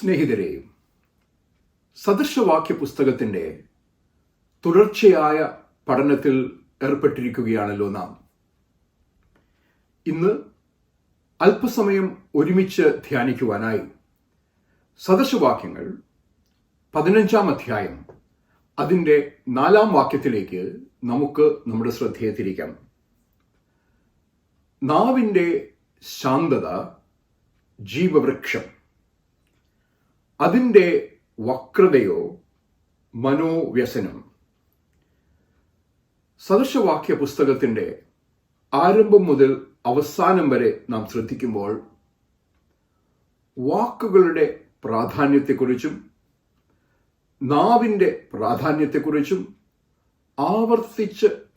സ്നേഹിതരെ, സദൃശവാക്യ പുസ്തകത്തിൻ്റെ തുടർച്ചയായ പഠനത്തിൽ ഏർപ്പെട്ടിരിക്കുകയാണല്ലോ നാം. ഇന്ന് അല്പസമയം ഒരുമിച്ച് ധ്യാനിക്കുവാനായി സദൃശവാക്യങ്ങൾ 15-ാം അധ്യായം അതിൻ്റെ 4-ാം വാക്യത്തിലേക്ക് നമുക്ക് നമ്മുടെ ശ്രദ്ധയെ തിരിക്കാം. നാവിൻ്റെ ശാന്തത ജീവവൃക്ഷം, അതിൻ്റെ വക്രതയോ മനോവ്യസനം. സദൃശവാക്യ പുസ്തകത്തിൻ്റെ ആരംഭം മുതൽ അവസാനം വരെ നാം ശ്രദ്ധിക്കുമ്പോൾ വാക്കുകളുടെ പ്രാധാന്യത്തെക്കുറിച്ചും നാവിൻ്റെ പ്രാധാന്യത്തെക്കുറിച്ചും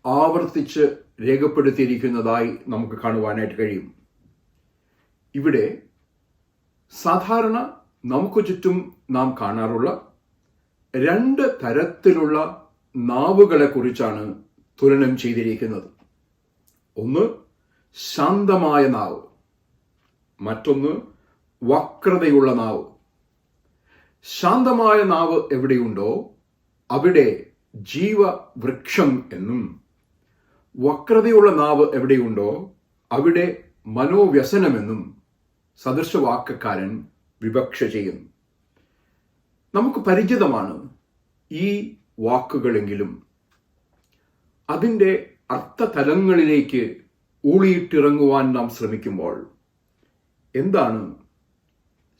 ആവർത്തിച്ച് രേഖപ്പെടുത്തിയിരിക്കുന്നതായി നമുക്ക് കാണുവാനായിട്ട് കഴിയും. ഇവിടെ സാധാരണ നമുക്ക് ചുറ്റും നാം കാണാറുള്ള 2 തരത്തിലുള്ള നാവുകളെ കുറിച്ചാണ് തുലനം ചെയ്തിരിക്കുന്നത്. ഒന്ന് ശാന്തമായ നാവ്, മറ്റൊന്ന് വക്രതയുള്ള നാവ്. ശാന്തമായ നാവ് എവിടെയുണ്ടോ അവിടെ ജീവവൃക്ഷം എന്നും, വക്രതയുള്ള നാവ് എവിടെയുണ്ടോ അവിടെ മനോവ്യസനമെന്നും സദൃശവാക്യക്കാരൻ വിവക്ഷ ചെയ്യുന്നു. നമുക്ക് പരിചിതമാണ് ഈ വാക്കുകളെങ്കിലും അതിൻ്റെ അർത്ഥതലങ്ങളിലേക്ക് ഊളിയിട്ടിറങ്ങുവാൻ നാം ശ്രമിക്കുമ്പോൾ എന്താണ്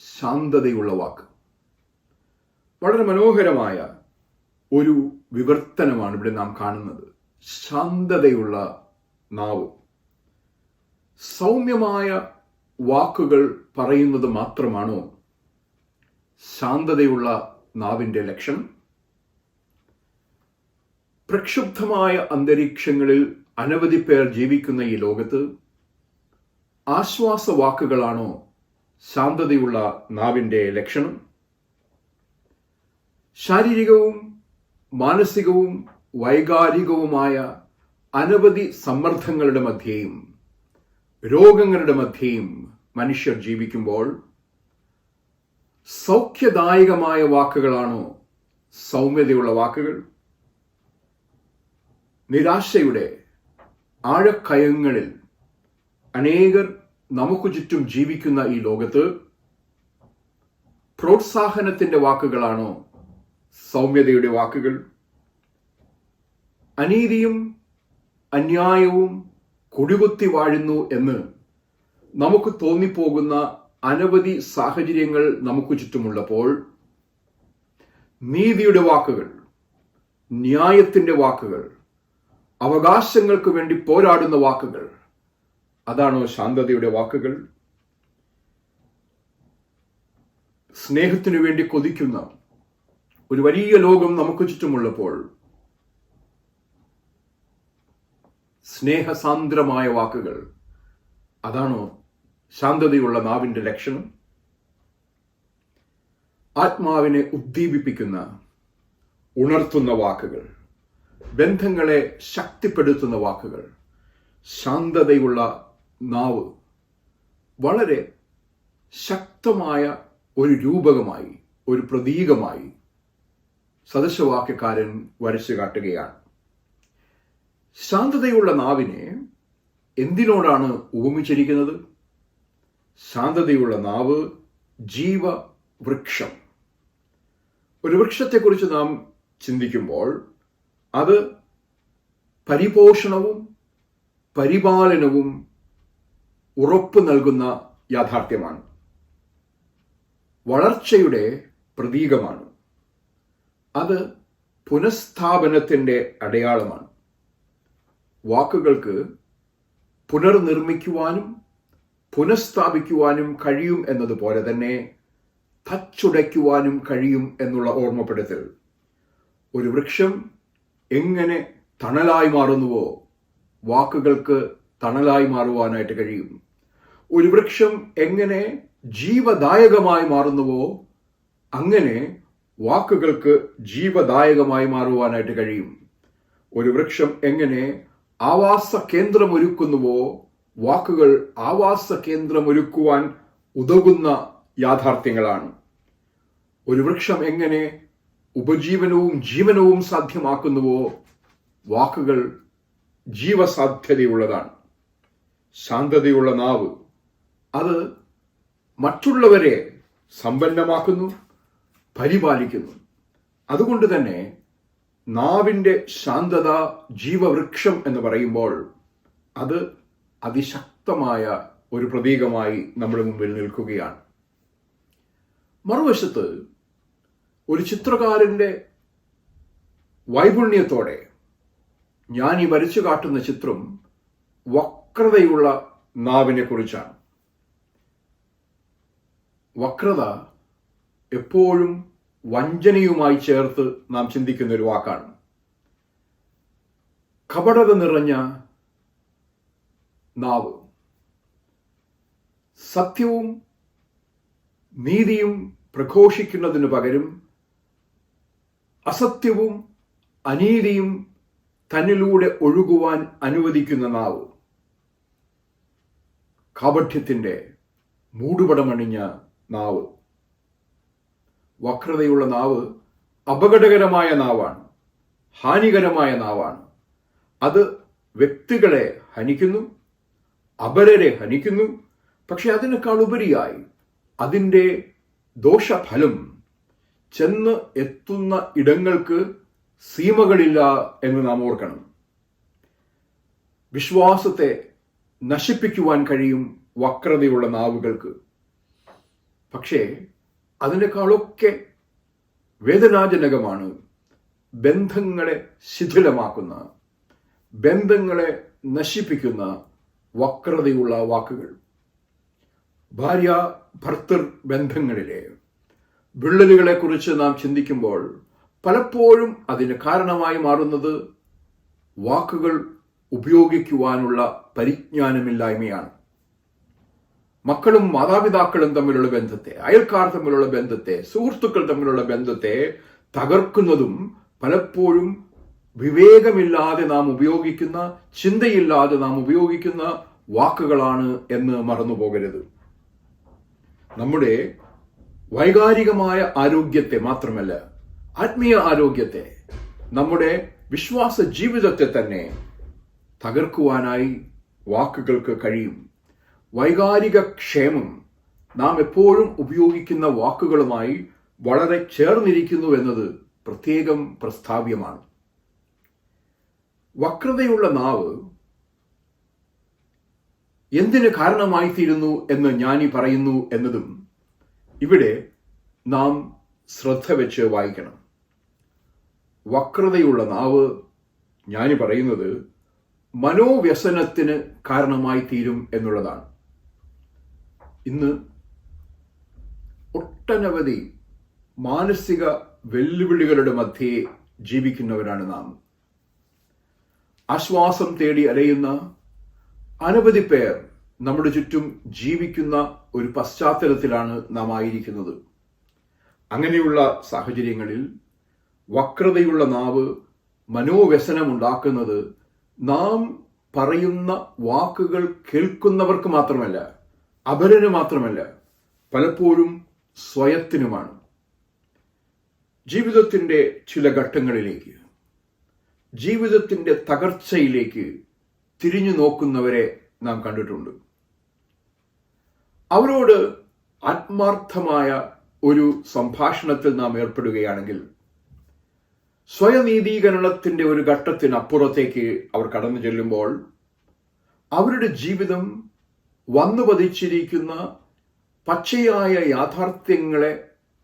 ശാന്തതയുള്ള വാക്ക്? വളരെ മനോഹരമായ ഒരു വിവർത്തനമാണ് ഇവിടെ നാം കാണുന്നത്. ശാന്തതയുള്ള നാവ്. സൗമ്യമായ വാക്കുകൾ പറയുന്നത് മാത്രമാണോ ശാന്തതയുള്ള നാവിൻ്റെ ലക്ഷണം? പ്രക്ഷുബ്ധമായ അന്തരീക്ഷങ്ങളിൽ അനവധി പേർ ജീവിക്കുന്ന ഈ ലോകത്ത് ആശ്വാസവാക്കുകളാണോ ശാന്തതയുള്ള നാവിൻ്റെ ലക്ഷണം? ശാരീരികവും മാനസികവും വൈകാരികവുമായ അനവധി സമ്മർദ്ദങ്ങളുടെ മധ്യേയും രോഗങ്ങളുടെ മധ്യേയും മനുഷ്യർ ജീവിക്കുമ്പോൾ സൗഖ്യദായകമായ വാക്കുകളാണോ സൗമ്യതയുള്ള വാക്കുകൾ? നിരാശയുടെ ആഴക്കയങ്ങളിൽ അനേകർ നമുക്ക് ചുറ്റും ജീവിക്കുന്ന ഈ ലോകത്ത് പ്രോത്സാഹനത്തിന്റെ വാക്കുകളാണോ സൗമ്യതയുടെ വാക്കുകൾ? അനീതിയും അന്യായവും കുടികുത്തി വാഴുന്നു എന്ന് നമുക്ക് തോന്നിപ്പോകുന്ന അനവധി സാഹചര്യങ്ങൾ നമുക്ക് ചുറ്റുമുള്ളപ്പോൾ നീതിയുടെ വാക്കുകൾ, ന്യായത്തിന്റെ വാക്കുകൾ, അവകാശങ്ങൾക്ക് വേണ്ടി പോരാടുന്ന വാക്കുകൾ, അതാണോ ശാന്തതയുടെ വാക്കുകൾ? സ്നേഹത്തിനു വേണ്ടി കൊതിക്കുന്ന ഒരു വലിയ ലോകം നമുക്ക് ചുറ്റുമുള്ളപ്പോൾ സ്നേഹസാന്ദ്രമായ വാക്കുകൾ, അതാണോ ശാന്തതയുള്ള നാവിൻ്റെ ലക്ഷണം? ആത്മാവിനെ ഉദ്ദീപിപ്പിക്കുന്ന, ഉണർത്തുന്ന വാക്കുകൾ, ബന്ധങ്ങളെ ശക്തിപ്പെടുത്തുന്ന വാക്കുകൾ, ശാന്തതയുള്ള നാവ് വളരെ ശക്തമായ ഒരു രൂപകമായി, ഒരു പ്രതീകമായി സദൃശവാക്യക്കാരൻ വരച്ചു കാട്ടുകയാണ്. ശാന്തതയുള്ള നാവിനെ എന്തിനോടാണ് ഉപമിച്ചിരിക്കുന്നത്? ശാന്തതയുള്ള നാവ് ജീവവൃക്ഷം. ഒരു വൃക്ഷത്തെക്കുറിച്ച് നാം ചിന്തിക്കുമ്പോൾ അത് പരിപോഷണവും പരിപാലനവും ഉറപ്പ് നൽകുന്ന യാഥാർത്ഥ്യമാണ്. വളർച്ചയുടെ പ്രതീകമാണ്. അത് പുനഃസ്ഥാപനത്തിൻ്റെ അടയാളമാണ്. വാക്കുകൾക്ക് പുനർനിർമ്മിക്കുവാനും പുനഃസ്ഥാപിക്കുവാനും കഴിയും എന്നതുപോലെ തന്നെ തച്ചുടയ്ക്കുവാനും കഴിയും എന്നുള്ള ഓർമ്മപ്പെടുത്തൽ. ഒരു വൃക്ഷം എങ്ങനെ തണലായി മാറുന്നുവോ വാക്കുകൾക്ക് തണലായി മാറുവാനായിട്ട് കഴിയും. ഒരു വൃക്ഷം എങ്ങനെ ജീവദായകമായി മാറുന്നുവോ അങ്ങനെ വാക്കുകൾക്ക് ജീവദായകമായി മാറുവാനായിട്ട് കഴിയും. ഒരു വൃക്ഷം എങ്ങനെ ആവാസ കേന്ദ്രമൊരുക്കുന്നുവോ വാക്കുകൾ ആവാസ കേന്ദ്രമൊരുക്കുവാൻ ഉതകുന്ന യാഥാർത്ഥ്യങ്ങളാണ്. ഒരു വൃക്ഷം എങ്ങനെ ഉപജീവനവും ജീവനവും സാധ്യമാക്കുന്നുവോ, വാക്കുകൾ ജീവസാധ്യതയുള്ളതാണ്. ശാന്തതയുള്ള നാവ് അത് മറ്റുള്ളവരെ സമ്പന്നമാക്കുന്നു, പരിപാലിക്കുന്നു. അതുകൊണ്ട് തന്നെ നാവിൻ്റെ ശാന്തത ജീവവൃക്ഷം എന്ന് പറയുമ്പോൾ അത് അതിശക്തമായ ഒരു പ്രതീകമായി നമ്മുടെ മുമ്പിൽ നിൽക്കുകയാണ്. മറുവശത്ത് ഒരു ചിത്രകാരന്റെ വൈപുണ്യത്തോടെ ഞാൻ ഈ വരച്ചു കാട്ടുന്ന ചിത്രം വക്രതയുള്ള നാവിനെ കുറിച്ചാണ്. വക്രത എപ്പോഴും വഞ്ചനയുമായി ചേർത്ത് നാം ചിന്തിക്കുന്ന ഒരു വാക്കാണ്. കപടത നിറഞ്ഞ നാവ് സത്യവും നീതിയും പ്രഘോഷിക്കുന്നതിനു പകരം അസത്യവും അനീതിയും തന്നിലൂടെ ഒഴുകുവാൻ അനുവദിക്കുന്ന നാവ്, കാപഠ്യത്തിന്റെ മൂടുപടമണിഞ്ഞ നാവ്. വക്രതയുള്ള നാവ് അപകടകരമായ നാവാണ്, ഹാനികരമായ നാവാണ്. അത് വ്യക്തികളെ ഹനിക്കുന്നു, അപരരെ ഹനിക്കുന്നു. പക്ഷെ അതിനേക്കാൾ ഉപരിയായി അതിൻ്റെ ദോഷഫലം ചെന്ന് എത്തുന്ന ഇടങ്ങൾക്ക് സീമകളില്ല എന്ന് നാം ഓർക്കണം. വിശ്വാസത്തെ നശിപ്പിക്കുവാൻ കഴിയും വക്രതയുള്ള നാവുകൾക്ക്. പക്ഷേ അതിനേക്കാളൊക്കെ വേദനാജനകമാണ് ബന്ധങ്ങളെ ശിഥിലമാക്കുന്ന, ബന്ധങ്ങളെ നശിപ്പിക്കുന്ന വക്രതയുള്ള വാക്കുകൾ. ഭാര്യ ഭർത്തൃ ബന്ധങ്ങളിലെ വിള്ളലുകളെ കുറിച്ച് നാം ചിന്തിക്കുമ്പോൾ പലപ്പോഴും അതിന് കാരണമായി മാറുന്നത് വാക്കുകൾ ഉപയോഗിക്കുവാനുള്ള പരിജ്ഞാനമില്ലായ്മയാണ്. മക്കളും മാതാപിതാക്കളും തമ്മിലുള്ള ബന്ധത്തെ, അയൽക്കാർ തമ്മിലുള്ള ബന്ധത്തെ, സുഹൃത്തുക്കൾ തമ്മിലുള്ള ബന്ധത്തെ തകർക്കുന്നതും പലപ്പോഴും വിവേകമില്ലാതെ നാം ഉപയോഗിക്കുന്ന, ചിന്തയില്ലാതെ നാം ഉപയോഗിക്കുന്ന വാക്കുകളാണ് എന്ന് മറന്നുപോകരുത്. നമ്മുടെ വൈകാരികമായ ആരോഗ്യത്തെ മാത്രമല്ല, ആത്മീയ ആരോഗ്യത്തെ, നമ്മുടെ വിശ്വാസ ജീവിതത്തെ തന്നെ തകർക്കുവാനായി വാക്കുകൾക്ക് കഴിയും. വൈകാരിക ക്ഷേമം നാം എപ്പോഴും ഉപയോഗിക്കുന്ന വാക്കുകളുമായി വളരെ ചേർന്നിരിക്കുന്നു എന്നത് പ്രത്യേകം പ്രസ്താവ്യമാണ്. വക്രതയുള്ള നാവ് എന്തിന് കാരണമായിത്തീരുന്നു എന്ന് ഞാനീ പറയുന്നു എന്നതും ഇവിടെ നാം ശ്രദ്ധ വെച്ച് വായിക്കണം. വക്രതയുള്ള നാവ് ഞാനീ പറയുന്നത് മനോവ്യസനത്തിന് കാരണമായി തീരും എന്നുള്ളതാണ്. ഇന്ന് ഒട്ടനവധി മാനസിക വെല്ലുവിളികളുടെ മധ്യേ ജീവിക്കുന്നവരാണ് നാം. ആശ്വാസം തേടി അലയുന്ന അനവധി പേർ നമ്മുടെ ചുറ്റും ജീവിക്കുന്ന ഒരു പശ്ചാത്തലത്തിലാണ് നാം ആയിരിക്കുന്നത്. അങ്ങനെയുള്ള സാഹചര്യങ്ങളിൽ വക്രതയുള്ള നാവ് മനോവ്യസനമുണ്ടാക്കുന്നത് നാം പറയുന്ന വാക്കുകൾ കേൾക്കുന്നവർക്ക് മാത്രമല്ല, അപരന് മാത്രമല്ല, പലപ്പോഴും സ്വയത്തിനുമാണ്. ജീവിതത്തിൻ്റെ ചില ഘട്ടങ്ങളിലേക്ക്, ജീവിതത്തിൻ്റെ തകർച്ചയിലേക്ക് തിരിഞ്ഞു നോക്കുന്നവരെ നാം കണ്ടിട്ടുണ്ട്. അവരോട് ആത്മാർത്ഥമായ ഒരു സംഭാഷണത്തിൽ നാം ഏർപ്പെടുകയാണെങ്കിൽ സ്വയനീതീകരണത്തിന്റെ ഒരു ഘട്ടത്തിനപ്പുറത്തേക്ക് അവർ കടന്നു ചെല്ലുമ്പോൾ അവരുടെ ജീവിതം വന്നു പതിച്ചിരിക്കുന്ന പച്ചയായ യാഥാർത്ഥ്യങ്ങളെ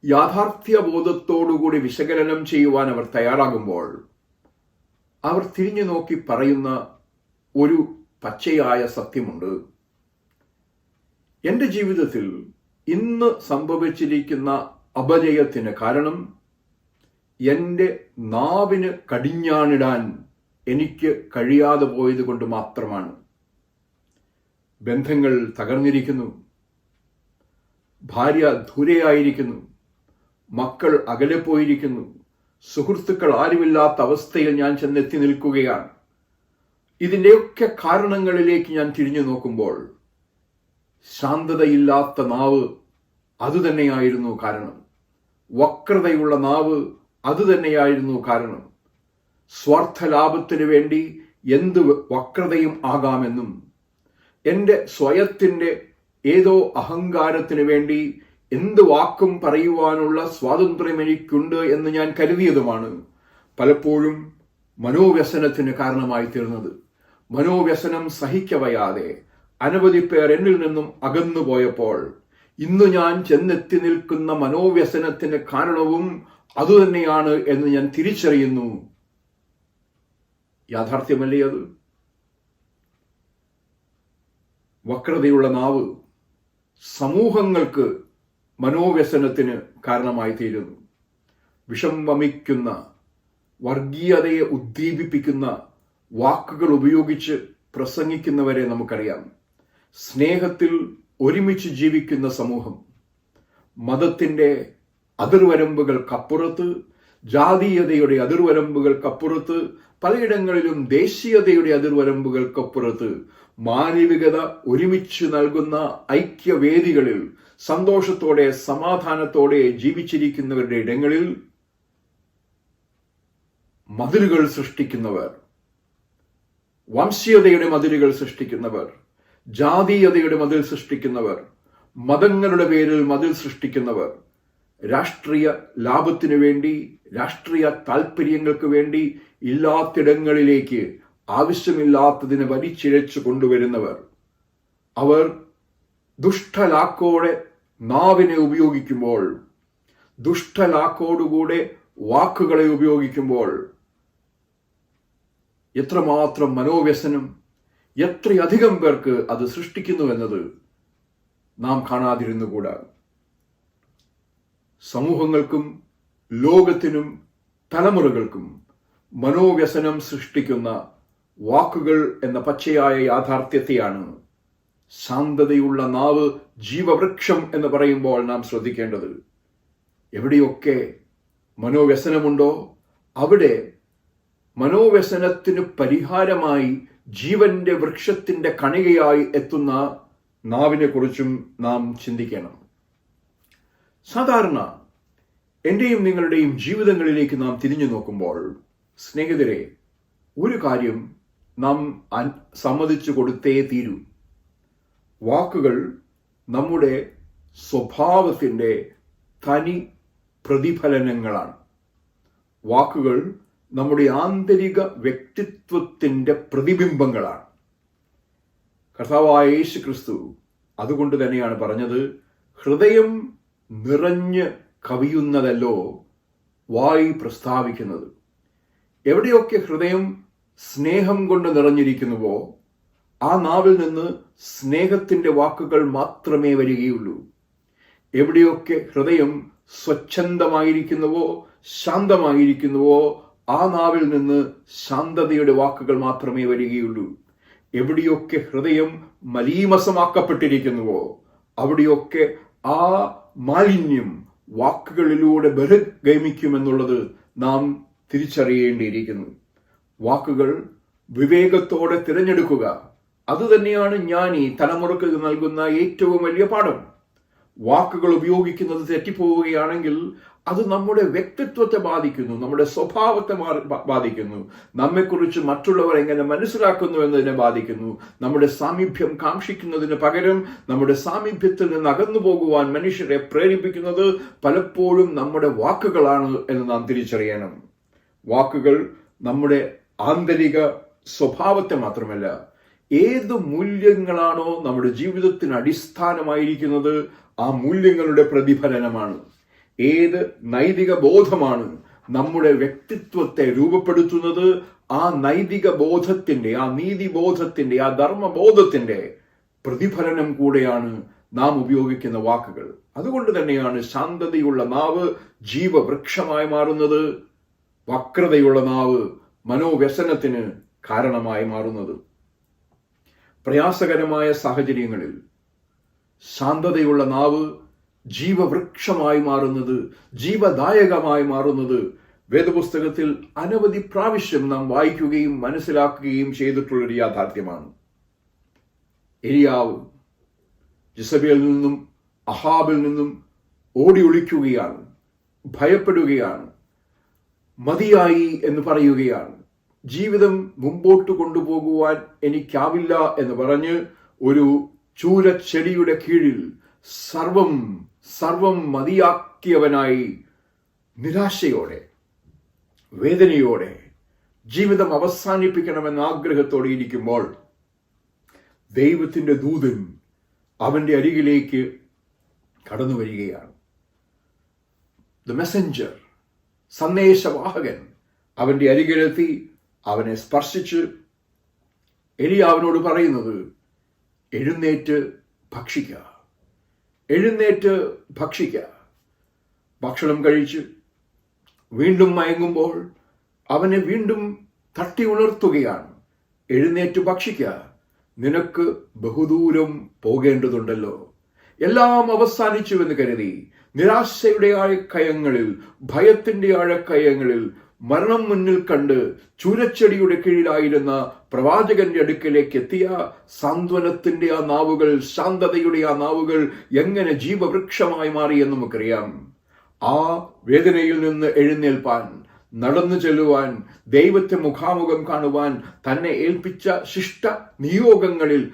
യാഥാർത്ഥ്യബോധത്തോടുകൂടി വിശകലനം ചെയ്യുവാൻ അവർ തയ്യാറാകുമ്പോൾ അവർ തിരിഞ്ഞു നോക്കി പറയുന്ന ഒരു പച്ചയായ സത്യമുണ്ട്. എൻ്റെ ജീവിതത്തിൽ ഇന്ന് സംഭവിച്ചിരിക്കുന്ന അപജയത്തിന് കാരണം എൻ്റെ നാവിന് കടിഞ്ഞാണിടാൻ എനിക്ക് കഴിയാതെ പോയത് കൊണ്ട് മാത്രമാണ്. ബന്ധങ്ങൾ തകർന്നിരിക്കുന്നു, ഭാര്യ ദൂരെയായിരിക്കുന്നു, മക്കൾ അകലെ പോയിരിക്കുന്നു, സുഹൃത്തുക്കൾ ആരുമില്ലാത്ത അവസ്ഥയിൽ ഞാൻ ചെന്നെത്തി നിൽക്കുകയാണ്. ഇതിൻ്റെയൊക്കെ കാരണങ്ങളിലേക്ക് ഞാൻ തിരിഞ്ഞു നോക്കുമ്പോൾ ശാന്തതയില്ലാത്ത നാവ് അതുതന്നെയായിരുന്നു കാരണം. വക്രതയുള്ള നാവ് അതുതന്നെയായിരുന്നു കാരണം. സ്വാർത്ഥ ലാഭത്തിനു വേണ്ടി എന്ത് വക്രതയും ആകാമെന്നും എൻ്റെ സ്വയത്തിൻ്റെ ഏതോ അഹങ്കാരത്തിനു വേണ്ടി എന്ത് വാക്കും പറയുവാനുള്ള സ്വാതന്ത്ര്യം എനിക്കുണ്ട് എന്ന് ഞാൻ കരുതിയതുമാണ് പലപ്പോഴും മനോവ്യസനത്തിന് കാരണമായി തീർന്നത്. മനോവ്യസനം സഹിക്കവയ്യാതെ അനവധി പേർ എന്നിൽ നിന്നും അകന്നുപോയപ്പോൾ ഇന്ന് ഞാൻ ചെന്നെത്തി നിൽക്കുന്ന മനോവ്യസനത്തിന് കാരണവും അതുതന്നെയാണ് എന്ന് ഞാൻ തിരിച്ചറിയുന്നു. യാഥാർത്ഥ്യമല്ലേ അത്? വക്രതയുള്ള നാവ് സമൂഹങ്ങൾക്ക് മനോവ്യസനത്തിന് കാരണമായി തീരുന്നു. വിഷം വമിക്കുന്ന, വർഗീയതയെ ഉദ്ദീപിപ്പിക്കുന്ന വാക്കുകൾ ഉപയോഗിച്ച് പ്രസംഗിക്കുന്നവരെ നമുക്കറിയാം. സ്നേഹത്തിൽ ഒരുമിച്ച് ജീവിക്കുന്ന സമൂഹം മതത്തിൻ്റെ അതിർവരമ്പുകൾക്കപ്പുറത്ത്, ജാതീയതയുടെ അതിർവരമ്പുകൾക്കപ്പുറത്ത്, പലയിടങ്ങളിലും ദേശീയതയുടെ അതിർവരമ്പുകൾക്കപ്പുറത്ത് മാനവികത ഒരുമിച്ച് നൽകുന്ന ഐക്യവേദികളിൽ സന്തോഷത്തോടെ സമാധാനത്തോടെ ജീവിച്ചിരിക്കുന്നവരുടെ ഇടങ്ങളിൽ മതിലുകൾ സൃഷ്ടിക്കുന്നവർ, വംശീയതയുടെ മതിലുകൾ സൃഷ്ടിക്കുന്നവർ, ജാതീയതയുടെ മതിൽ സൃഷ്ടിക്കുന്നവർ, മതങ്ങളുടെ പേരിൽ മതിൽ സൃഷ്ടിക്കുന്നവർ, രാഷ്ട്രീയ ലാഭത്തിനു വേണ്ടി, രാഷ്ട്രീയ താല്പര്യങ്ങൾക്ക് വേണ്ടി ഇല്ലാത്തിടങ്ങളിലേക്ക് ആവശ്യമില്ലാത്തതിനെ വലിച്ചിഴച്ചു കൊണ്ടുവരുന്നവർ, അവർ ദുഷ്ടലാക്കോടെ നാവിനെ ഉപയോഗിക്കുമ്പോൾ, ദുഷ്ടലാക്കോടുകൂടെ വാക്കുകളെ ഉപയോഗിക്കുമ്പോൾ എത്രമാത്രം മനോവ്യസനം, എത്രയധികം പേർക്ക് അത് സൃഷ്ടിക്കുന്നുവെന്നത് നാം കാണാതിരുന്നുകൂടാ. സമൂഹങ്ങൾക്കും ലോകത്തിനും തലമുറകൾക്കും മനോവ്യസനം സൃഷ്ടിക്കുന്ന വാക്കുകൾ എന്ന പച്ചയായ യാഥാർത്ഥ്യത്തെയാണ് ശാന്തതയുള്ള നാവ് ജീവവൃക്ഷം എന്ന് പറയുമ്പോൾ നാം ശ്രദ്ധിക്കേണ്ടത്. എവിടെയൊക്കെ മനോവ്യസനമുണ്ടോ അവിടെ മനോവ്യസനത്തിന് പരിഹാരമായി ജീവന്റെ വൃക്ഷത്തിന്റെ കണികയായി എത്തുന്ന നാവിനെ കുറിച്ചും നാം ചിന്തിക്കണം. സാധാരണ എന്റെയും നിങ്ങളുടെയും ജീവിതങ്ങളിലേക്ക് നാം തിരിഞ്ഞു നോക്കുമ്പോൾ സ്നേഹിതരെ, ഒരു കാര്യം നാം സമ്മതിച്ചു കൊടുത്തേ തീരൂ. വാക്കുകൾ നമ്മുടെ സ്വഭാവത്തിൻ്റെ തനി പ്രതിഫലനങ്ങളാണ്. വാക്കുകൾ നമ്മുടെ ആന്തരിക വ്യക്തിത്വത്തിൻ്റെ പ്രതിബിംബങ്ങളാണ്. കർത്താവായ യേശു ക്രിസ്തു അതുകൊണ്ട് തന്നെയാണ് പറഞ്ഞത്, ഹൃദയം നിറഞ്ഞ് കവിയുന്നതല്ലോ വായി പ്രസ്താവിക്കുന്നത്. എവിടെയൊക്കെ ഹൃദയം സ്നേഹം കൊണ്ട് നിറഞ്ഞിരിക്കുന്നുവോ ആ നാവിൽ നിന്ന് സ്നേഹത്തിന്റെ വാക്കുകൾ മാത്രമേ വരികയുള്ളൂ. എവിടെയൊക്കെ ഹൃദയം സ്വച്ഛന്തമായിരിക്കുന്നുവോ, ശാന്തമായിരിക്കുന്നുവോ ആ നാവിൽ നിന്ന് ശാന്തതയുടെ വാക്കുകൾ മാത്രമേ വരികയുള്ളൂ. എവിടെയൊക്കെ ഹൃദയം മലീമസമാക്കപ്പെട്ടിരിക്കുന്നുവോ അവിടെയൊക്കെ ആ മാലിന്യം വാക്കുകളിലൂടെ ബഹിർഗമിക്കുമെന്നുള്ളത് നാം തിരിച്ചറിയേണ്ടിയിരിക്കുന്നു. വാക്കുകൾ വിവേകത്തോടെ തിരഞ്ഞെടുക്കുക, അതുതന്നെയാണ് ജ്ഞാനി തലമുറക്ക് നൽകുന്ന ഏറ്റവും വലിയ പാഠം. വാക്കുകൾ ഉപയോഗിക്കുന്നത് തെറ്റിപ്പോവുകയാണെങ്കിൽ അത് നമ്മുടെ വ്യക്തിത്വത്തെ ബാധിക്കുന്നു, നമ്മുടെ സ്വഭാവത്തെ ബാധിക്കുന്നു, നമ്മെക്കുറിച്ച് മറ്റുള്ളവർ എങ്ങനെ മനസ്സിലാക്കുന്നു എന്നതിനെ ബാധിക്കുന്നു. നമ്മുടെ സാമീപ്യം കാക്ഷിക്കുന്നതിന് പകരം നമ്മുടെ സാമീപ്യത്തിൽ നിന്ന് അകന്നു പോകുവാൻ മനുഷ്യരെ പ്രേരിപ്പിക്കുന്നത് പലപ്പോഴും നമ്മുടെ വാക്കുകളാണ് എന്ന് നാം തിരിച്ചറിയണം. വാക്കുകൾ നമ്മുടെ ആന്തരിക സ്വഭാവത്തെ മാത്രമല്ല, ഏത് മൂല്യങ്ങളാണോ നമ്മുടെ ജീവിതത്തിന് അടിസ്ഥാനമായിരിക്കുന്നത് ആ മൂല്യങ്ങളുടെ പ്രതിഫലനമാണ്. ഏത് നൈതിക ബോധമാണ് നമ്മുടെ വ്യക്തിത്വത്തെ രൂപപ്പെടുത്തുന്നത് ആ നൈതിക ബോധത്തിന്റെ, ആ നീതിബോധത്തിന്റെ, ആ ധർമ്മബോധത്തിന്റെ പ്രതിഫലനം കൂടെയാണ് നാം ഉപയോഗിക്കുന്ന വാക്കുകൾ. അതുകൊണ്ട് തന്നെയാണ് ശാന്തതയുള്ള നാവ് ജീവവൃക്ഷമായി മാറുന്നത്, വക്രതയുള്ള നാവ് മനോവ്യസനത്തിന് കാരണമായി മാറുന്നത്. പ്രയാസകരമായ സാഹചര്യങ്ങളിൽ ശാന്തതയുള്ള നാവ് ജീവവൃക്ഷമായി മാറുന്നത്, ജീവദായകമായി മാറുന്നത് വേദപുസ്തകത്തിൽ അനവധി പ്രാവശ്യം നാം വായിക്കുകയും മനസ്സിലാക്കുകയും ചെയ്തിട്ടുള്ളൊരു യാഥാർത്ഥ്യമാണ്. എലിയാവ് ജിസബേലിൽ നിന്നും അഹാബിൽ നിന്നും ഓടി ഒളിക്കുകയാണ്. ഭയപ്പെടുകയാണ്, മതിയായി എന്ന് പറയുകയാണ്. ജീവിതം മുമ്പോട്ട് കൊണ്ടുപോകുവാൻ എനിക്കാവില്ല എന്ന് പറഞ്ഞ് ഒരു ചൂരച്ചെടിയുടെ കീഴിൽ സർവം മതിയാക്കിയവനായി നിരാശയോടെ, വേദനയോടെ ജീവിതം അവസാനിപ്പിക്കണമെന്ന ആഗ്രഹത്തോടെ ഇരിക്കുമ്പോൾ ദൈവത്തിന്റെ ദൂതൻ അവന്റെ അരികിലേക്ക് കടന്നു വരികയാണ്. ദ മെസ്സഞ്ചർ, സന്ദേശവാഹകൻ അവന്റെ അരികിലെത്തി അവനെ സ്പർശിച്ച് എലിയാവിനോട് പറയുന്നത്, എഴുന്നേറ്റ് ഭക്ഷിക്കുക, എഴുന്നേറ്റ് ഭക്ഷിക്കുക. ഭക്ഷണം കഴിച്ച് വീണ്ടും മയങ്ങുമ്പോൾ അവനെ വീണ്ടും തട്ടി ഉണർത്തുകയാണ്. എഴുന്നേറ്റ് ഭക്ഷിക്കുക, നിനക്ക് ബഹുദൂരം പോകേണ്ടതുണ്ടല്ലോ. എല്ലാം അവസാനിച്ചുവെന്ന് കരുതി നിരാശയുടെ ആഴക്കയങ്ങളിൽ, ഭയത്തിന്റെ ആഴക്കയങ്ങളിൽ മരണം മുന്നിൽ കണ്ട് ചൂരച്ചെടിയുടെ കീഴിലായിരുന്ന പ്രവാചകന്റെ അടുക്കലേക്ക് എത്തിയ സാന്ത്വനത്തിന്റെ ആ നാവുകൾ, ശാന്തതയുടെ ആ നാവുകൾ എങ്ങനെ ജീവവൃക്ഷമായി മാറിയെന്ന് നമുക്കറിയാം. ആ വേദനയിൽ നിന്ന് എഴുന്നേൽപ്പാൻ, നടന്നു ചെല്ലുവാൻ, ദൈവത്തെ മുഖാമുഖം കാണുവാൻ, തന്നെ ഏൽപ്പിച്ച ശിഷ്ട നിയോഗങ്ങളിൽ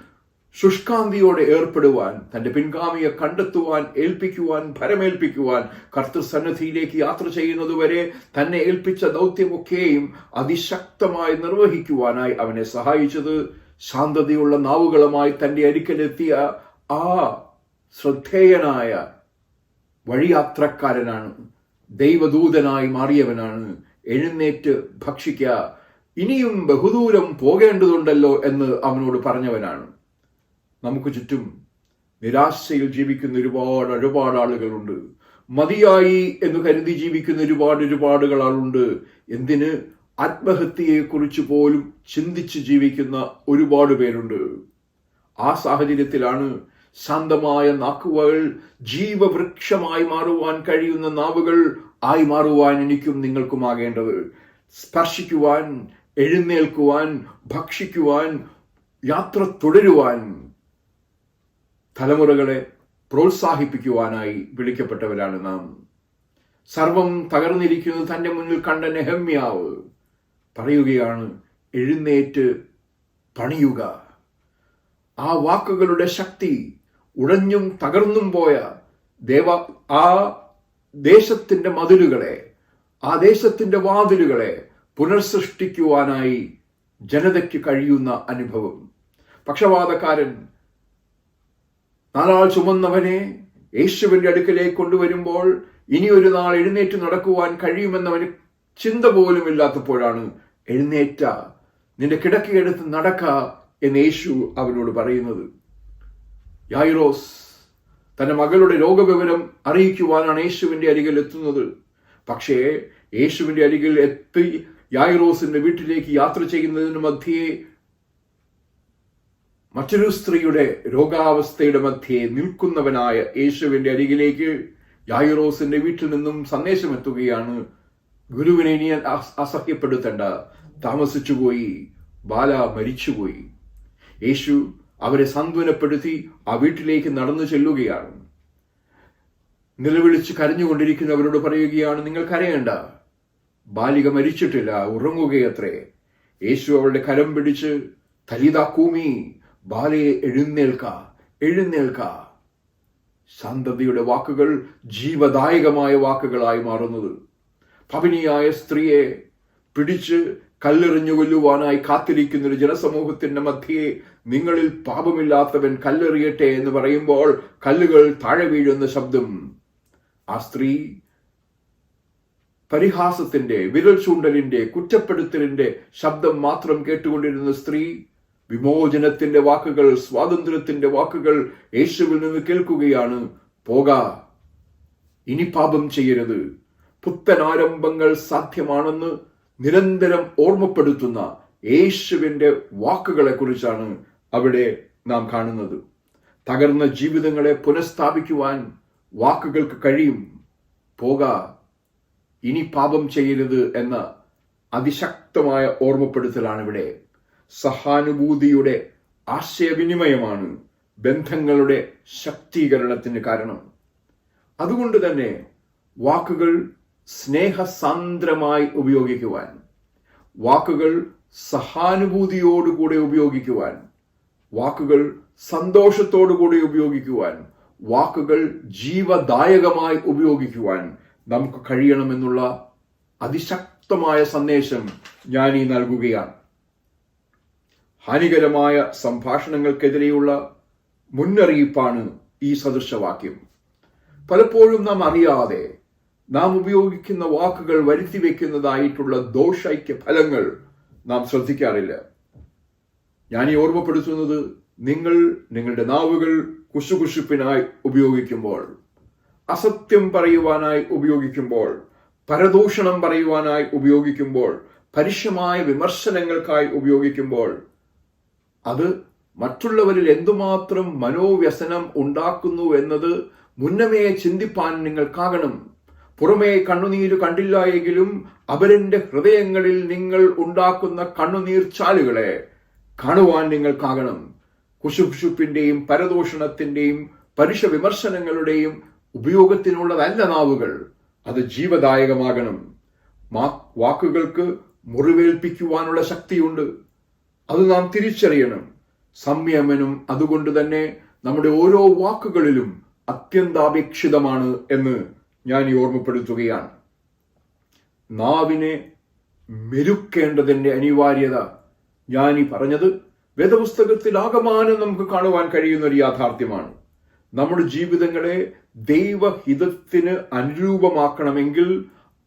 ശുഷ്കാന്തിയോടെ ഏർപ്പെടുവാൻ, തന്റെ പിൻഗാമിയെ കണ്ടെത്തുവാൻ, ഏൽപ്പിക്കുവാൻ, ഭരമേൽപ്പിക്കുവാൻ, കർത്തൃസന്നിധിയിലേക്ക് യാത്ര ചെയ്യുന്നതുവരെ തന്നെ ഏൽപ്പിച്ച ദൗത്യമൊക്കെയും അതിശക്തമായി നിർവഹിക്കുവാനായി അവനെ സഹായിച്ചത് ശാന്തതയുള്ള നാവുകളുമായി തന്റെ അരിക്കലെത്തിയ ആ ശ്രദ്ധേയനായ വഴിയാത്രക്കാരനാണ്, ദൈവദൂതനായി മാറിയവനാണ്. എഴുന്നേറ്റ് ഭക്ഷിക്ക, ഇനിയും ബഹുദൂരം പോകേണ്ടതുണ്ടല്ലോ എന്ന് അവനോട് പറഞ്ഞവനാണ്. നമുക്ക് ചുറ്റും നിരാശയിൽ ജീവിക്കുന്ന ഒരുപാട് ആളുകളുണ്ട്. മതിയായി എന്ന് കരുതി ജീവിക്കുന്ന ഒരുപാട് ആളുണ്ട്. എന്തിന്, ആത്മഹത്യയെക്കുറിച്ച് പോലും ചിന്തിച്ച് ജീവിക്കുന്ന ഒരുപാട് പേരുണ്ട്. ആ സാഹചര്യത്തിലാണ് ശാന്തമായ നാക്കുകൾ ജീവവൃക്ഷമായി മാറുവാൻ കഴിയുന്ന നാവുകൾ ആയി മാറുവാൻ എനിക്കും നിങ്ങൾക്കുമാകേണ്ടത്. സ്പർശിക്കുവാൻ, എഴുന്നേൽക്കുവാൻ, ഭക്ഷിക്കുവാൻ, യാത്ര തുടരുവാൻ, തലമുറകളെ പ്രോത്സാഹിപ്പിക്കുവാനായി വിളിക്കപ്പെട്ടവരാണ് നാം. സർവം തകർന്നിരിക്കുന്നത് തന്റെ മുന്നിൽ കണ്ട നെഹമ്യാവ് പറയുകയാണ്, എഴുന്നേറ്റ് പണിയുക. ആ വാക്കുകളുടെ ശക്തി ഉടഞ്ഞും തകർന്നും പോയ ആ ദേശത്തിന്റെ മതിലുകളെ, ആ ദേശത്തിന്റെ വാതിലുകളെ പുനർസൃഷ്ടിക്കുവാനായി ജനതയ്ക്ക് കഴിയുന്ന അനുഭവം. പക്ഷപാതക്കാരൻ നാലാൾ ചുമന്നവനെ യേശുവിന്റെ അടുക്കലേക്ക് കൊണ്ടുവരുമ്പോൾ ഇനി ഒരു നാൾ എഴുന്നേറ്റ് നടക്കുവാൻ കഴിയുമെന്നവന് ചിന്ത പോലും ഇല്ലാത്തപ്പോഴാണ്, എഴുന്നേറ്റ, നിന്റെ കിടക്കയെടുത്ത് നടക്ക എന്ന് യേശു അവനോട് പറയുന്നത്. യായിറോസ് തന്റെ മകളുടെ രോഗവിവരം അറിയിക്കുവാനാണ് യേശുവിന്റെ അരികിൽ എത്തുന്നത്. പക്ഷേ യേശുവിന്റെ അരികിൽ എത്തി യായിറോസിന്റെ വീട്ടിലേക്ക് യാത്ര ചെയ്യുന്നതിന് മധ്യേ മറ്റൊരു സ്ത്രീയുടെ രോഗാവസ്ഥയുടെ മധ്യേ നിൽക്കുന്നവനായ യേശുവിന്റെ അരികിലേക്ക് യായിറോസിന്റെ വീട്ടിൽ നിന്നും സന്ദേശം എത്തുകയാണ്, ഗുരുവിനെ ഇനി അസഹ്യപ്പെടുത്തേണ്ട, താമസിച്ചുപോയി, ബാല മരിച്ചുപോയി. യേശു അവരെ സാന്ത്വനപ്പെടുത്തി ആ വീട്ടിലേക്ക് നടന്നു ചെല്ലുകയാണ്. നിലവിളിച്ച് കരഞ്ഞുകൊണ്ടിരിക്കുന്നവരോട് പറയുകയാണ്, നിങ്ങൾ കരയേണ്ട, ബാലിക മരിച്ചിട്ടില്ല, ഉറങ്ങുകയത്രേ. യേശു അവളുടെ കരം പിടിച്ച്, തലീതാ കൂമി, ബാലയെ എഴുന്നേൽക്ക, എഴുന്നേൽക്ക. ശാന്തതയുടെ വാക്കുകൾ ജീവദായകമായ വാക്കുകളായി മാറുന്നത്. പാപിനിയായ സ്ത്രീയെ പിടിച്ച് കല്ലെറിഞ്ഞു കൊല്ലുവാനായി കാത്തിരിക്കുന്ന ഒരു ജനസമൂഹത്തിന്റെ മധ്യേ നിങ്ങളിൽ പാപമില്ലാത്തവൻ കല്ലെറിയട്ടെ എന്ന് പറയുമ്പോൾ കല്ലുകൾ താഴെ വീഴുന്ന ശബ്ദം. ആ സ്ത്രീ പരിഹാസത്തിന്റെ, വിരൽ ചൂണ്ടലിന്റെ, കുറ്റപ്പെടുത്തലിന്റെ ശബ്ദം മാത്രം കേട്ടുകൊണ്ടിരുന്ന സ്ത്രീ വിമോചനത്തിന്റെ വാക്കുകൾ, സ്വാതന്ത്ര്യത്തിന്റെ വാക്കുകൾ യേശുവിൽ നിന്ന് കേൾക്കുകയാണ്. പോക, ഇനി പാപം ചെയ്യരുത്. പുത്തൻ ആരംഭങ്ങൾ സാധ്യമാണെന്ന് നിരന്തരം ഓർമ്മപ്പെടുത്തുന്ന യേശുവിന്റെ വാക്കുകളെ കുറിച്ചാണ് അവിടെ നാം കാണുന്നത്. തകർന്ന ജീവിതങ്ങളെ പുനഃസ്ഥാപിക്കുവാൻ വാക്കുകൾക്ക് കഴിയും. പോക, ഇനി പാപം ചെയ്യരുത് എന്ന അതിശക്തമായ ഓർമ്മപ്പെടുത്തലാണ് ഇവിടെ. സഹാനുഭൂതിയുടെ ആശയവിനിമയമാണ് ബന്ധങ്ങളുടെ ശക്തീകരണത്തിന് കാരണം. അതുകൊണ്ട് തന്നെ വാക്കുകൾ സ്നേഹസാന്ദ്രമായി ഉപയോഗിക്കുവാൻ, വാക്കുകൾ സഹാനുഭൂതിയോടുകൂടെ ഉപയോഗിക്കുവാൻ, വാക്കുകൾ സന്തോഷത്തോടുകൂടി ഉപയോഗിക്കുവാൻ, വാക്കുകൾ ജീവദായകമായി ഉപയോഗിക്കുവാൻ നമുക്ക് കഴിയണമെന്നുള്ള അതിശക്തമായ സന്ദേശം ഞാൻ ഈ നൽകുകയാണ്. ഹാനികരമായ സംഭാഷണങ്ങൾക്കെതിരെയുള്ള മുന്നറിയിപ്പാണ് ഈ സദൃശവാക്യം. പലപ്പോഴും നാം അറിയാതെ നാം ഉപയോഗിക്കുന്ന വാക്കുകൾ വരുത്തിവെക്കുന്നതായിട്ടുള്ള ദോഷൈക്യ ഫലങ്ങൾ നാം ശ്രദ്ധിക്കാറില്ല. ഞാൻ ഈ ഓർമ്മപ്പെടുത്തുന്നത്, നിങ്ങൾ നിങ്ങളുടെ നാവുകൾ കുശുകുശുപ്പിനായി ഉപയോഗിക്കുമ്പോൾ, അസത്യം പറയുവാനായി ഉപയോഗിക്കുമ്പോൾ, പരദൂഷണം പറയുവാനായി ഉപയോഗിക്കുമ്പോൾ, പരുഷമായ വിമർശനങ്ങൾക്കായി ഉപയോഗിക്കുമ്പോൾ, അത് മറ്റുള്ളവരിൽ എന്തുമാത്രം മനോവ്യസനം ഉണ്ടാക്കുന്നു എന്നത് മുന്നമേ ചിന്തിപ്പാൻ നിങ്ങൾക്കാകണം. പുറമേ കണ്ണുനീര് കണ്ടില്ല എങ്കിലും അവരുടെ ഹൃദയങ്ങളിൽ നിങ്ങൾ ഉണ്ടാക്കുന്ന കണ്ണുനീർ ചാലുകളെ കാണുവാൻ നിങ്ങൾക്കാകണം. കുശുകുശുപ്പിന്റെയും പരദൂഷണത്തിന്റെയും പരുഷ വിമർശനങ്ങളുടെയും ഉപയോഗത്തിനുള്ളതല്ല നാവുകൾ. അത് ജീവദായകമാകണം. വാക്കുകൾക്ക് മുറിവേൽപ്പിക്കുവാനുള്ള ശക്തിയുണ്ട്. അത് നാം തിരിച്ചറിയണം. സംയമനം അതുകൊണ്ട് തന്നെ നമ്മുടെ ഓരോ വാക്കുകളിലും അത്യന്താപേക്ഷിതമാണ് എന്ന് ഞാൻ ഈ ഓർമ്മപ്പെടുത്തുകയാണ്. നാവിനെ മെരുക്കേണ്ടതിന്റെ അനിവാര്യത ഞാൻ ഈ പറഞ്ഞത് വേദപുസ്തകത്തിൽ ആകമാനം നമുക്ക് കാണുവാൻ കഴിയുന്ന ഒരു യാഥാർത്ഥ്യമാണ്. നമ്മുടെ ജീവിതങ്ങളെ ദൈവഹിതത്തിന് അനുരൂപമാക്കണമെങ്കിൽ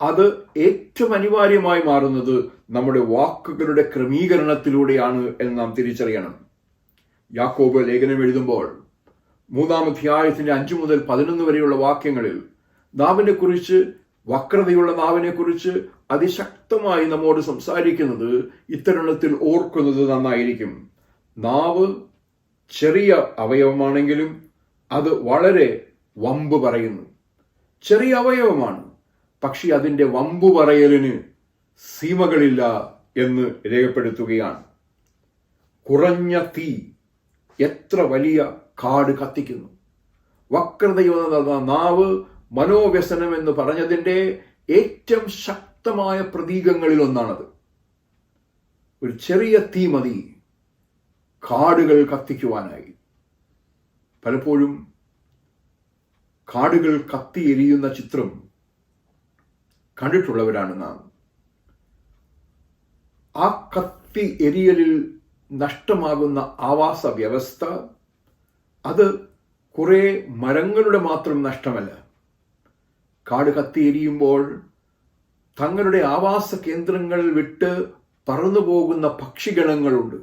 അത് ഏറ്റവും അനിവാര്യമായി മാറുന്നത് നമ്മുടെ വാക്കുകളുടെ ക്രമീകരണത്തിലൂടെയാണ് എന്ന് നാം തിരിച്ചറിയണം. യാക്കോബ് ലേഖനം എഴുതുമ്പോൾ 3-ാം അധ്യായത്തിന്റെ 5 മുതൽ 11 വരെയുള്ള വാക്യങ്ങളിൽ നാവിനെ കുറിച്ച്, വക്രതയുള്ള നാവിനെ കുറിച്ച് അതിശക്തമായി നമ്മോട് സംസാരിക്കുന്നത് ഇത്തരുണത്തിൽ ഓർക്കുന്നത് നന്നായിരിക്കും. നാവ് ചെറിയ അവയവമാണെങ്കിലും അത് വളരെ വമ്പ് പറയുന്നു. ചെറിയ അവയവമാണ്, പക്ഷെ അതിന്റെ വമ്പു പറയലിന് സീമകളില്ല എന്ന് രേഖപ്പെടുത്തുകയാണ്. കുറഞ്ഞ തീ എത്ര വലിയ കാട് കത്തിക്കുന്നു. വക്രതയുള്ള നാവ് മനോവ്യസനം എന്ന് പറഞ്ഞതിന്റെ ഏറ്റവും ശക്തമായ പ്രതീകങ്ങളിൽ ഒന്നാണത്. ഒരു ചെറിയ തീ മതി കാടുകൾ കത്തിക്കുവാനായി. പലപ്പോഴും കാടുകൾ കത്തിയെരിയുന്ന ചിത്രം കണ്ടിട്ടുള്ളവരാണ് നാം. ആ കത്തി എരിയലിൽ നഷ്ടമാകുന്ന ആവാസ വ്യവസ്ഥ അത് കുറെ മരങ്ങളുടെ മാത്രം നഷ്ടമല്ല. കാട് കത്തിയെരിയുമ്പോൾ തങ്ങളുടെ ആവാസ കേന്ദ്രങ്ങളിൽ വിട്ട് പറന്നുപോകുന്ന പക്ഷിഗണങ്ങളുണ്ട്,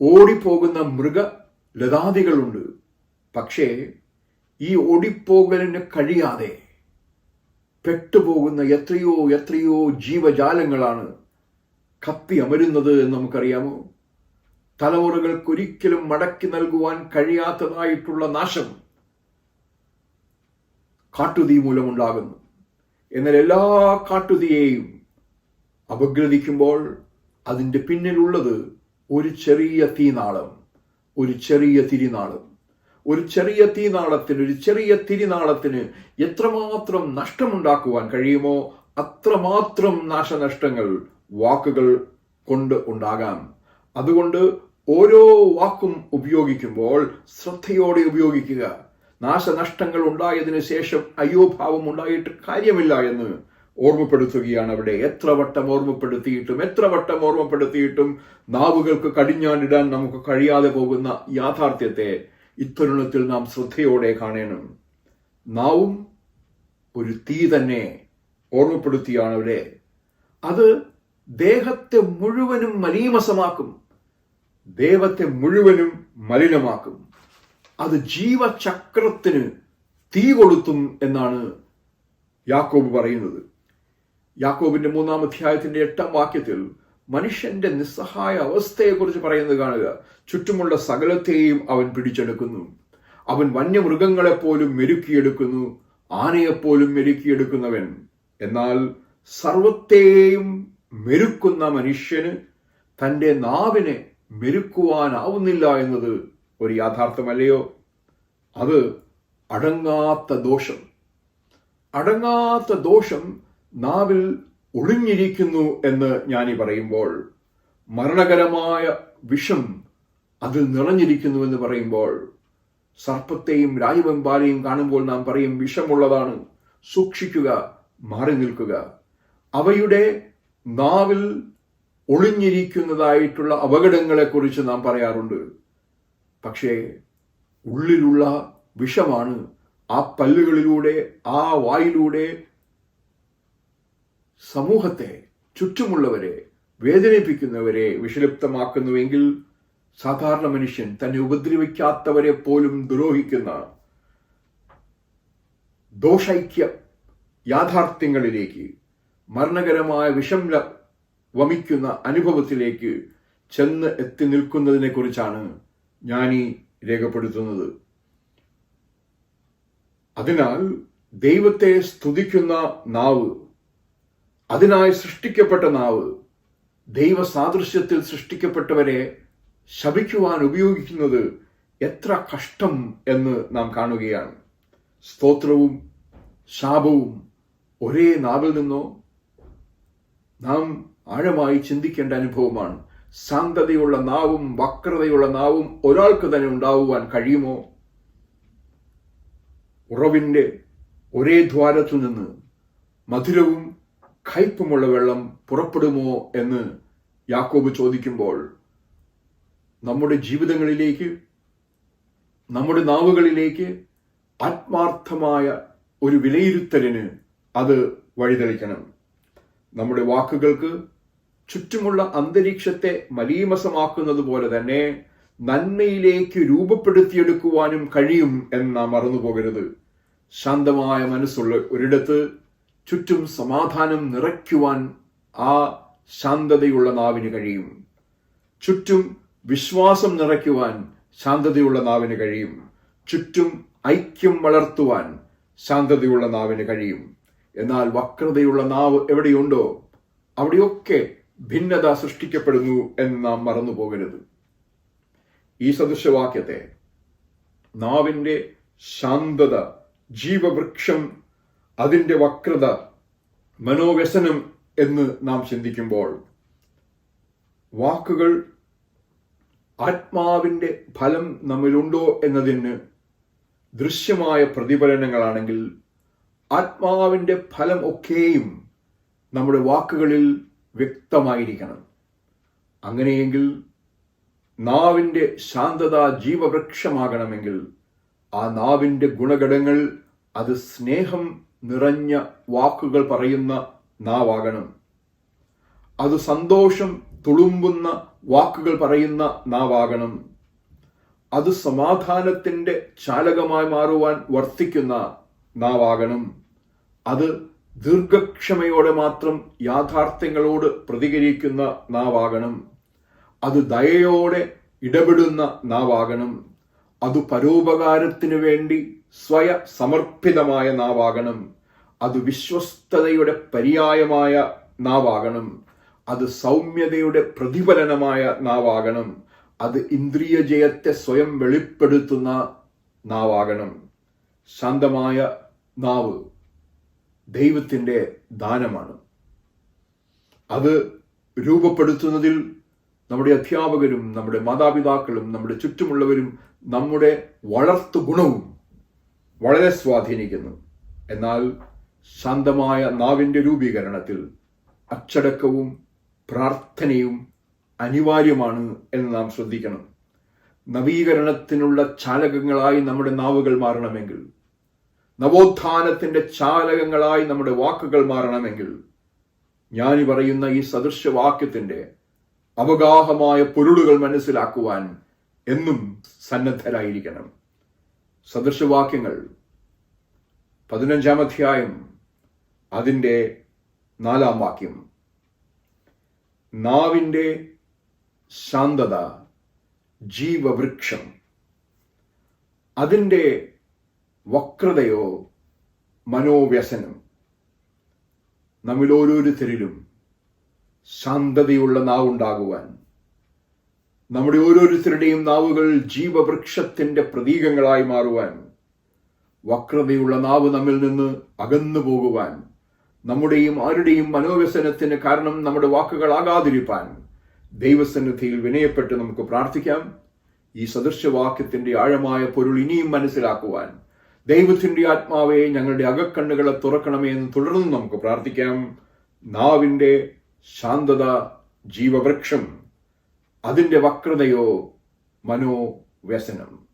ഓടിപ്പോകുന്ന മൃഗലതാദികളുണ്ട്. പക്ഷേ ഈ ഓടിപ്പോകലിന് കഴിയാതെ പെട്ടുപോകുന്ന എത്രയോ എത്രയോ ജീവജാലങ്ങളാണ് കത്തി അമരുന്നത് എന്ന് നമുക്കറിയാമോ? തലമുറകൾക്കൊരിക്കലും മടക്കി നൽകുവാൻ കഴിയാത്തതായിട്ടുള്ള നാശം കാട്ടുതീ മൂലമുണ്ടാകുന്നു. എന്നാൽ എല്ലാ കാട്ടുതീയെയും അപഗ്രഥിക്കുമ്പോൾ അതിൻ്റെ പിന്നിലുള്ളത് ഒരു ചെറിയ തീനാളം, ഒരു ചെറിയ തിരിനാളം. ഒരു ചെറിയ തീനാളത്തിന്, ഒരു ചെറിയ തിരിനാളത്തിന് എത്രമാത്രം നഷ്ടമുണ്ടാക്കുവാൻ കഴിയുമോ അത്രമാത്രം നാശനഷ്ടങ്ങൾ വാക്കുകൾ കൊണ്ട് ഉണ്ടാകാം. അതുകൊണ്ട് ഓരോ വാക്കും ഉപയോഗിക്കുമ്പോൾ ശ്രദ്ധയോടെ ഉപയോഗിക്കുക. നാശനഷ്ടങ്ങൾ ഉണ്ടായതിനു ശേഷം അയ്യോഭാവം ഉണ്ടായിട്ട് കാര്യമില്ല എന്ന് ഓർമ്മപ്പെടുത്തുകയാണ് അവിടെ. എത്ര വട്ടം ഓർമ്മപ്പെടുത്തിയിട്ടും നാവുകൾക്ക് കടിഞ്ഞാണിടാൻ നമുക്ക് കഴിയാതെ പോകുന്ന യാഥാർത്ഥ്യത്തെ ഇത്തരുണത്തിൽ നാം ശ്രദ്ധയോടെ കാണണം. നാവും ഒരു തീ തന്നെ ഓർമ്മപ്പെടുത്തിയാണ് അവിടെ. അത് ദേഹത്തെ മുഴുവനും മലീമസമാക്കും, ദേവത്തെ മുഴുവനും മലിനമാക്കും. അത് ജീവചക്രത്തിന് തീ കൊളുത്തും എന്നാണ് യാക്കോബ് പറയുന്നത്. യാക്കോബിന്റെ 3-ാം അധ്യായത്തിന്റെ 8-ാം വാക്യത്തിൽ മനുഷ്യന്റെ നിസ്സഹായ അവസ്ഥയെക്കുറിച്ച് പറയുന്നത് കാണുക. ചുറ്റുമുള്ള സകലത്തെയും അവൻ പിടിച്ചെടുക്കുന്നു. അവൻ വന്യമൃഗങ്ങളെപ്പോലും മെരുക്കിയെടുക്കുന്നു, ആനയെപ്പോലും മെരുക്കിയെടുക്കുന്നവൻ. എന്നാൽ സർവത്തെയും മെരുക്കുന്ന മനുഷ്യന് തൻ്റെ നാവിനെ മെരുക്കുവാനാവുന്നില്ല എന്നത് ഒരു യാഥാർത്ഥ്യമല്ലയോ? അത് അടങ്ങാത്ത ദോഷം, അടങ്ങാത്ത ദോഷം നാവിൽ ഒളിഞ്ഞിരിക്കുന്നു എന്ന് ഞാൻ പറയുമ്പോൾ, മരണകരമായ വിഷം അതിൽ നിറഞ്ഞിരിക്കുന്നുവെന്ന് പറയുമ്പോൾ, സർപ്പത്തെയും രാജവെമ്പാലയും കാണുമ്പോൾ നാം പറയും വിഷമുള്ളതാണ്, സൂക്ഷിക്കുക, മാറി നിൽക്കുക. അവയുടെ നാവിൽ ഒളിഞ്ഞിരിക്കുന്നതായിട്ടുള്ള അപകടങ്ങളെക്കുറിച്ച് നാം പറയാറുണ്ട്. പക്ഷേ ഉള്ളിലുള്ള വിഷമാണ് ആ പല്ലുകളിലൂടെ, ആ വായിലൂടെ സമൂഹത്തെ, ചുറ്റുമുള്ളവരെ വേദനിപ്പിക്കുന്നവരെ വിഷലിപ്തമാക്കുന്നുവെങ്കിൽ, സാധാരണ മനുഷ്യൻ തന്നെ ഉപദ്രവിക്കാത്തവരെ പോലും ദ്രോഹിക്കുന്ന ദോഷൈക്യ യാഥാർത്ഥ്യങ്ങളിലേക്ക്, മരണകരമായ വിഷം വമിക്കുന്ന അനുഭവത്തിലേക്ക് ചെന്ന് എത്തി നിൽക്കുന്നതിനെ കുറിച്ചാണ് ഞാൻ ഈ രേഖപ്പെടുത്തുന്നത്. അതിനാൽ ദൈവത്തെ സ്തുതിക്കുന്ന നാവ്, അതിനായി സൃഷ്ടിക്കപ്പെട്ട നാവ്, ദൈവ സാദൃശ്യത്തിൽ സൃഷ്ടിക്കപ്പെട്ടവരെ ശപിക്കുവാൻ ഉപയോഗിക്കുന്നത് എത്ര കഷ്ടം എന്ന് നാം കാണുകയാണ്. സ്തോത്രവും ശാപവും ഒരേ നാവിൽ നിന്നോ? നാം ആഴമായി ചിന്തിക്കേണ്ട അനുഭവമാണ്. ശാന്തതയുള്ള നാവും വക്രതയുള്ള നാവും ഒരാൾക്ക് തന്നെ ഉണ്ടാവുവാൻ കഴിയുമോ? ഉറവിന്റെ ഒരേ ദ്വാരത്തു നിന്ന് മധുരവും കയ്പുമുള്ള വെള്ളം പുറപ്പെടുമോ എന്ന് യാക്കോബ് ചോദിക്കുമ്പോൾ, നമ്മുടെ ജീവിതങ്ങളിലേക്ക്, നമ്മുടെ നാവുകളിലേക്ക് ആത്മാർത്ഥമായ ഒരു വിലയിരുത്തലിന് അത് വഴിതെളിക്കണം. നമ്മുടെ വാക്കുകൾക്ക് ചുറ്റുമുള്ള അന്തരീക്ഷത്തെ മലീമസമാക്കുന്നത് പോലെ തന്നെ നന്മയിലേക്ക് രൂപപ്പെടുത്തിയെടുക്കുവാനും കഴിയും എന്ന് നാം മറന്നുപോകരുത്. ശാന്തമായ മനസ്സുള്ള ഒരിടത്ത് ചുറ്റും സമാധാനം നിറയ്ക്കുവാൻ ആ ശാന്തതയുള്ള നാവിന് കഴിയും. ചുറ്റും വിശ്വാസം നിറയ്ക്കുവാൻ ശാന്തതയുള്ള നാവിന് കഴിയും. ചുറ്റും ഐക്യം വളർത്തുവാൻ ശാന്തതയുള്ള നാവിന് കഴിയും. എന്നാൽ വക്രതയുള്ള നാവ് എവിടെയുണ്ടോ അവിടെയൊക്കെ ഭിന്നത സൃഷ്ടിക്കപ്പെടുന്നു എന്ന് നാം മറന്നു പോകരുത്. ഈ സദൃശവാക്യത്തെ നാവിന്റെ ശാന്തത, ജീവവൃക്ഷം, അതിന്റെ വക്രത, മനോവ്യസനം എന്ന് നാം ചിന്തിക്കുമ്പോൾ, വാക്കുകൾ ആത്മാവിന്റെ ഫലം നമ്മിലുണ്ടോ എന്നതിന് ദൃശ്യമായ പ്രതിഫലനങ്ങളാണെങ്കിൽ, ആത്മാവിന്റെ ഫലം ഒക്കെയും നമ്മുടെ വാക്കുകളിൽ വ്യക്തമായിരിക്കണം. അങ്ങനെയെങ്കിൽ നാവിന്റെ ശാന്തത ജീവവൃക്ഷമാകണമെങ്കിൽ ആ നാവിന്റെ ഗുണഘടങ്ങൾ അത് സ്നേഹം നിറഞ്ഞ വാക്കുകൾ പറയുന്ന നാവാകണം. അത് സന്തോഷം തുളുമ്പുന്ന വാക്കുകൾ പറയുന്ന നാവാകണം. അത് സമാധാനത്തിന്റെ ചാലകമായി മാറുവാൻ വർത്തിക്കുന്ന നാവാകണം. അത് ദീർഘക്ഷമയോടെ മാത്രം യാഥാർത്ഥ്യങ്ങളോട് പ്രതികരിക്കുന്ന നാവാകണം. അത് ദയയോടെ ഇടപെടുന്ന നാവാകണം. അത് പരോപകാരത്തിനു വേണ്ടി സ്വയ സമർപ്പിതമായ നാവാകണം. അത് വിശ്വസ്തതയുടെ പര്യായമായ നാവാകണം. അത് സൗമ്യതയുടെ പ്രതിഫലനമായ നാവാകണം. അത് ഇന്ദ്രിയ ജയത്തെ സ്വയം വെളിപ്പെടുത്തുന്ന നാവാകണം. ശാന്തമായ നാവ് ദൈവത്തിന്റെ ദാനമാണ്. അത് രൂപപ്പെടുത്തുന്നതിൽ നമ്മുടെ അധ്യാപകരും നമ്മുടെ മാതാപിതാക്കളും നമ്മുടെ ചുറ്റുമുള്ളവരും നമ്മുടെ വളർത്തു ഗുണവും വളരെ സ്വാധീനിക്കുന്നു. എന്നാൽ ശാന്തമായ നാവിന്റെ രൂപീകരണത്തിൽ അച്ചടക്കവും പ്രാർത്ഥനയും അനിവാര്യമാണ് എന്ന് നാം ശ്രദ്ധിക്കണം. നവീകരണത്തിനുള്ള ചാലകങ്ങളായി നമ്മുടെ നാവുകൾ മാറണമെങ്കിൽ, നവോത്ഥാനത്തിന്റെ ചാലകങ്ങളായി നമ്മുടെ വാക്കുകൾ മാറണമെങ്കിൽ, ഞാൻ പറയുന്ന ഈ സദൃശവാക്യത്തിന്റെ അവഗാഹമായ പൊരുളുകൾ മനസ്സിലാക്കുവാൻ എന്നും സന്നദ്ധരായിരിക്കണം. സദൃശവാക്യങ്ങൾ 15-ാം അധ്യായം അതിൻ്റെ 4-ാം വാക്യം, നാവിന്റെ ശാന്തത ജീവവൃക്ഷം, അതിൻ്റെ വക്രതയോ മനോവ്യസനം. നമ്മിൽ ഓരോരുത്തരിലും ശാന്തതയുള്ള നാവുണ്ടാകുവാൻ, നമ്മുടെ ഓരോരുത്തരുടെയും നാവുകൾ ജീവവൃക്ഷത്തിന്റെ പ്രതീകങ്ങളായി മാറുവാൻ, വക്രതയുള്ള നാവ് നമ്മിൽ നിന്ന് അകന്നു പോകുവാൻ, നമ്മുടെയും ആരുടെയും മനോവ്യസനത്തിന് കാരണം നമ്മുടെ വാക്കുകളാകാതിരിപ്പാൻ ദൈവസന്നിധിയിൽ വിനയപ്പെട്ട് നമുക്ക് പ്രാർത്ഥിക്കാം. ഈ സദൃശവാക്യത്തിന്റെ ആഴമായ പൊരുൾ ഇനിയും മനസ്സിലാക്കുവാൻ ദൈവത്തിന്റെ ആത്മാവെ ഞങ്ങളുടെ അകക്കണ്ണുകളെ തുറക്കണമേ എന്ന് തുടർന്ന് നമുക്ക് പ്രാർത്ഥിക്കാം. നാവിന്റെ ശാന്തത ജീവവൃക്ഷം, അതിന്റെ വക്രതയോ മനോവ്യസനം.